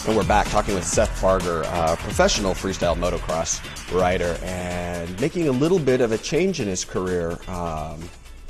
And we're back talking with Seth Fargher, a professional freestyle motocross rider, and making a little bit of a change in his career,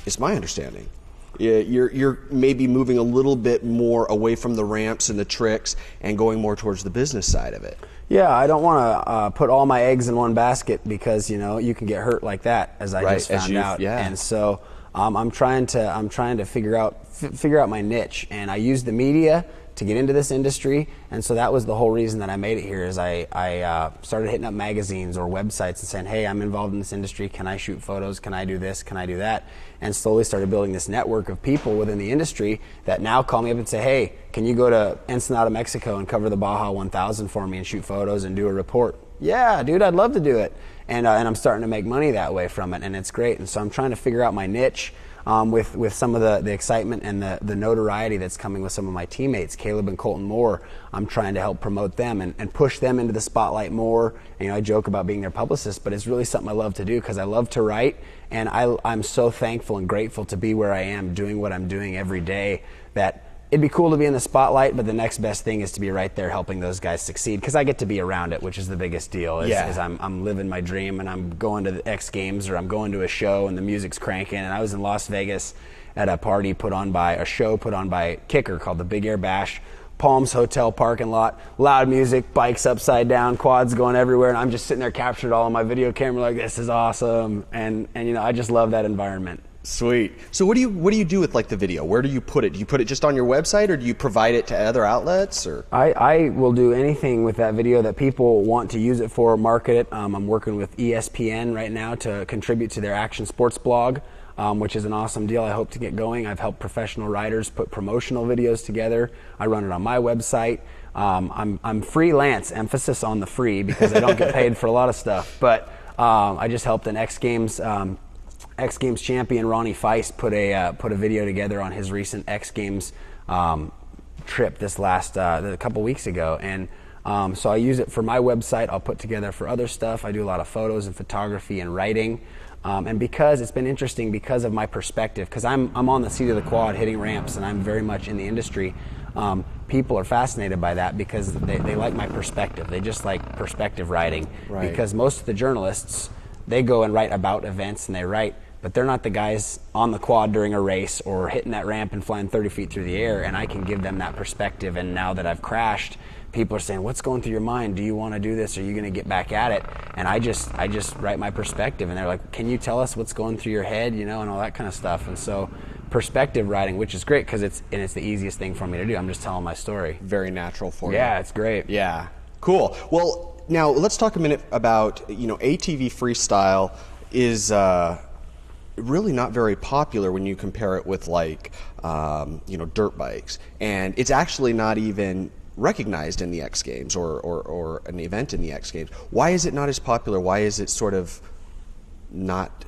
is my understanding. You're maybe moving a little bit more away from the ramps and the tricks and going more towards the business side of it. Yeah, I don't want to put all my eggs in one basket because, you know, you can get hurt like that, as I just found out. Yeah. And so I'm trying to figure out my niche, and I use the media to get into this industry, and so that was the whole reason that I made it here. Is I started hitting up magazines or websites and saying, hey, I'm involved in this industry, can I shoot photos, can I do this, can I do that, and slowly started building this network of people within the industry that now call me up and say, hey, can you go to Ensenada, Mexico and cover the Baja 1000 for me and shoot photos and do a report? Yeah, dude, I'd love to do it. And I'm starting to make money that way from it, and it's great. And so I'm trying to figure out my niche with some of the excitement and the notoriety that's coming with some of my teammates, Caleb and Colton Moore. I'm trying to help promote them and push them into the spotlight more. And, you know, I joke about being their publicist, but it's really something I love to do because I love to write, and I'm so thankful and grateful to be where I am, doing what I'm doing every day, that it'd be cool to be in the spotlight, but the next best thing is to be right there helping those guys succeed, because I get to be around it, which is the biggest deal. Is I'm living my dream, and I'm going to the X Games, or I'm going to a show and the music's cranking. And I was in Las Vegas at a party put on by Kicker called the Big Air Bash, Palms Hotel parking lot, loud music, bikes upside down, quads going everywhere, and I'm just sitting there captured all on my video camera like, this is awesome. And you know, I just love that environment. Sweet. So what do you do with like the video? Where do you put it? Do you put it just on your website, or do you provide it to other outlets? Or I will do anything with that video that people want to use it for, market it. I'm working with ESPN right now to contribute to their action sports blog, which is an awesome deal. I hope to get going. I've helped professional writers put promotional videos together. I run it on my website. I'm freelance, emphasis on the free, because I don't get paid for a lot of stuff. But I just helped an X Games champion, Ronnie Feist, put a video together on his recent X Games trip this last a couple weeks ago, and so I use it for my website. I'll put together for other stuff. I do a lot of photos and photography and writing, and because it's been interesting because of my perspective, because I'm on the seat of the quad hitting ramps, and I'm very much in the industry. People are fascinated by that because they like my perspective. They just like perspective writing, right. Because most of the journalists, they go and write about events, and they write, but they're not the guys on the quad during a race or hitting that ramp and flying 30 feet through the air, and I can give them that perspective. And now that I've crashed, people are saying, what's going through your mind? Do you want to do this? Are you going to get back at it? And I just write my perspective, and they're like, can you tell us what's going through your head, you know, and all that kind of stuff. And so perspective writing, which is great because it's the easiest thing for me to do. I'm just telling my story. Very natural for you. Yeah, it's great. Yeah, cool. Well, now let's talk a minute about, you know, ATV freestyle is really not very popular when you compare it with like you know, dirt bikes, and it's actually not even recognized in the X Games or an event in the X Games. Why is it not as popular? Why is it sort of not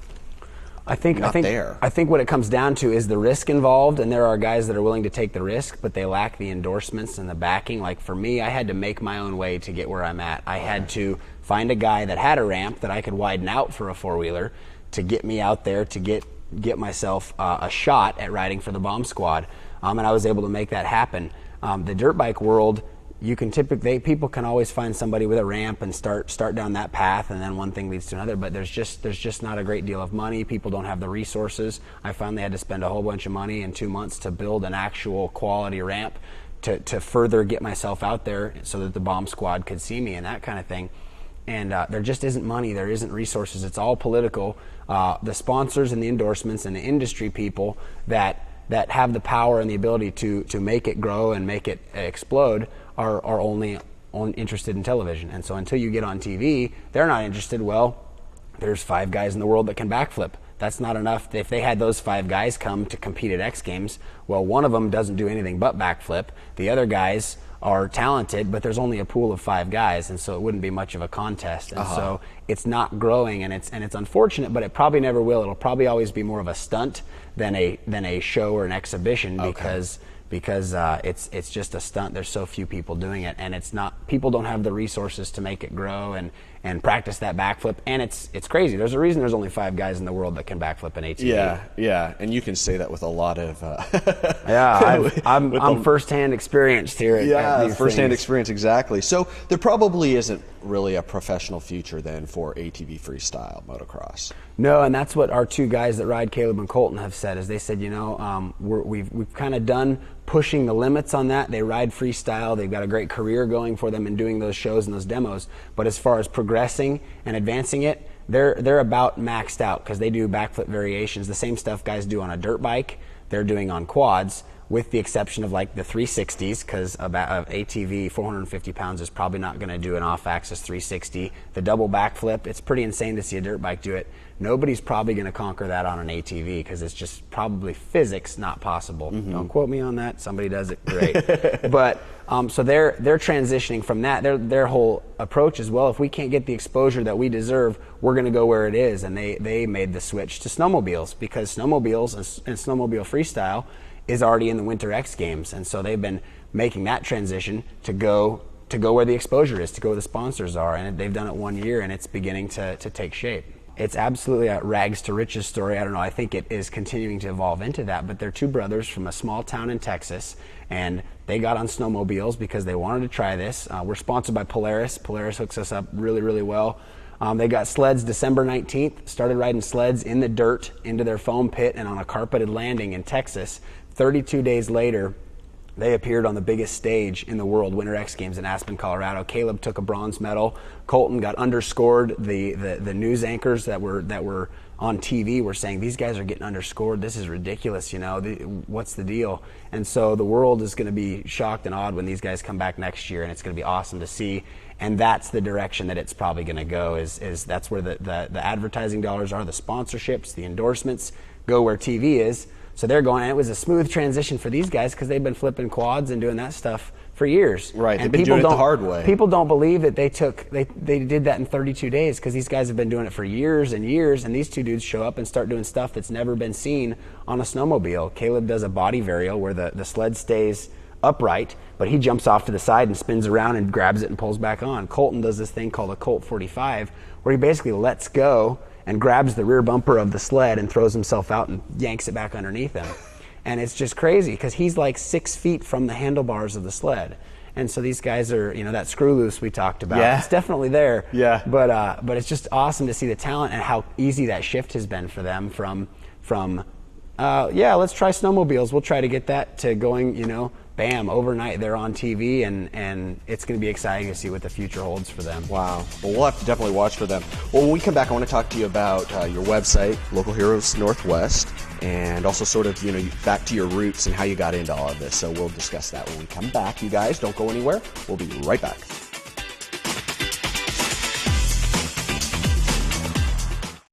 there? I think what it comes down to is the risk involved, and there are guys that are willing to take the risk, but they lack the endorsements and the backing. Like for me, I had to make my own way to get where I'm at. I had to find a guy that had a ramp that I could widen out for a four-wheeler to get me out there, to get myself a shot at riding for the bomb squad, and I was able to make that happen. The dirt bike world, you can people can always find somebody with a ramp and start down that path, and then one thing leads to another, but there's just not a great deal of money. People don't have the resources. I finally had to spend a whole bunch of money in 2 months to build an actual quality ramp to further get myself out there so that the bomb squad could see me and that kind of thing. And there just isn't money, there isn't resources, it's all political. The sponsors and the endorsements and the industry people that have the power and the ability to make it grow and make it explode are only interested in television. And so until you get on TV, they're not interested. Well, there's 5 guys in the world that can backflip. That's not enough. If they had those 5 guys come to compete at X Games, well, one of them doesn't do anything but backflip. The other guys are talented, but there's only a pool of 5 guys, and so it wouldn't be much of a contest. And so it's not growing, and it's unfortunate, but it probably never will. It'll probably always be more of a stunt than a show or an exhibition, because it's just a stunt. There's so few people doing it, and it's not, people don't have the resources to make it grow, and and practice that backflip. And it's crazy. There's a reason there's only 5 guys in the world that can backflip an ATV. Yeah, and you can say that with a lot of I'm firsthand experienced here at these firsthand things. experience, exactly. So there probably isn't really a professional future then for ATV freestyle motocross. No, and that's what our 2 guys that ride, Caleb and Colton, have said. Is they said, we've kind of done pushing the limits on that. They ride freestyle. They've got a great career going for them in doing those shows and those demos. But as far as progressing and advancing it, they're about maxed out because they do backflip variations, the same stuff guys do on a dirt bike. They're doing on quads, with the exception of like the 360s, because an ATV 450 pounds is probably not going to do an off-axis 360. The double backflip, it's pretty insane to see a dirt bike do it. Nobody's probably going to conquer that on an ATV because it's just probably physics not possible. Don't quote me on that. Somebody does it, great. But so they're transitioning from that. Their whole approach is, well, if we can't get the exposure that we deserve, we're going to go where it is. And they made the switch to snowmobiles, because snowmobiles and snowmobile freestyle is already in the Winter X Games, and so they've been making that transition to go where the exposure is, to go where the sponsors are, and they've done it 1 year, and it's beginning to take shape. It's absolutely a rags to riches story. I don't know, I think it is continuing to evolve into that, but they're 2 brothers from a small town in Texas, and they got on snowmobiles because they wanted to try this. We're sponsored by Polaris. Polaris hooks us up really, really well. They got sleds December 19th, started riding sleds in the dirt into their foam pit and on a carpeted landing in Texas. 32 days later, they appeared on the biggest stage in the world, Winter X Games in Aspen, Colorado. Caleb took a bronze medal. Colton got underscored. The news anchors that were on TV were saying, these guys are getting underscored. This is ridiculous, what's the deal? And so the world is going to be shocked and awed when these guys come back next year, and it's going to be awesome to see. And that's the direction that it's probably going to go, is that's where the advertising dollars are, the sponsorships, the endorsements go where TV is. So they're going, and it was a smooth transition for these guys because they've been flipping quads and doing that stuff for years. Right, and they've been doing it the hard way. People don't believe that they did that in 32 days because these guys have been doing it for years and years, and these 2 dudes show up and start doing stuff that's never been seen on a snowmobile. Caleb does a body varial where the sled stays upright, but he jumps off to the side and spins around and grabs it and pulls back on. Colton does this thing called a Colt 45 where he basically lets go and grabs the rear bumper of the sled and throws himself out and yanks it back underneath him. And it's just crazy because he's like 6 feet from the handlebars of the sled. And so these guys are, that screw loose we talked about. Yeah. It's definitely there. Yeah. But it's just awesome to see the talent and how easy that shift has been for them from let's try snowmobiles. We'll try to get that to going, bam, overnight they're on TV, and it's going to be exciting to see what the future holds for them. Wow. Well, we'll have to definitely watch for them. Well, when we come back, I want to talk to you about your website, Local Heroes Northwest, and also sort of, back to your roots and how you got into all of this. So we'll discuss that when we come back. You guys, don't go anywhere. We'll be right back.